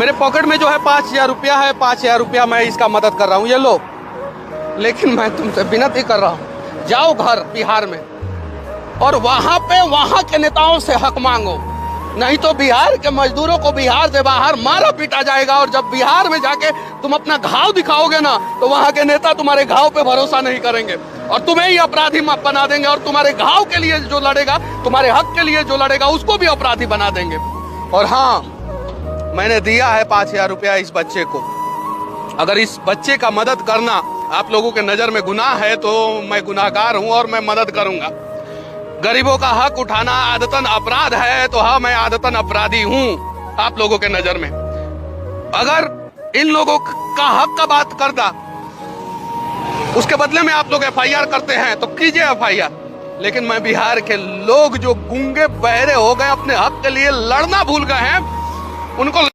मेरे पॉकेट में जो है 5,000 रुपया है, 5,000 रुपया मैं इसका मदद कर रहा हूँ, ये लो। लेकिन मैं तुमसे विनती कर रहा हूँ, जाओ घर बिहार में और वहां पे वहां के नेताओं से हक मांगो, नहीं तो बिहार के मजदूरों को बिहार से बाहर मारा पीटा जाएगा। और जब बिहार में जाके तुम अपना घाव दिखाओगे ना, तो वहां के नेता तुम्हारे घाव पे भरोसा नहीं करेंगे और तुम्हें ही अपराधी बना देंगे, और तुम्हारे घाव के लिए जो लड़ेगा, तुम्हारे हक के लिए जो लड़ेगा, उसको भी अपराधी बना देंगे। और हाँ, मैंने दिया है 5,000 रुपया इस बच्चे को। अगर इस बच्चे का मदद करना आप लोगों के नजर में गुनाह है तो मैं गुनाहगार हूं और मैं मदद करूंगा। गरीबों का हक उठाना आदतन अपराध है तो हाँ, मैं आदतन अपराधी हूं आप लोगों के नजर में। अगर इन लोगों का हक का बात करता, उसके बदले में आप लोग FIR करते हैं तो कीजिए FIR। लेकिन मैं बिहार के लोग जो गूंगे बहरे हो गए, अपने हक के लिए लड़ना भूल गए हैं, उनको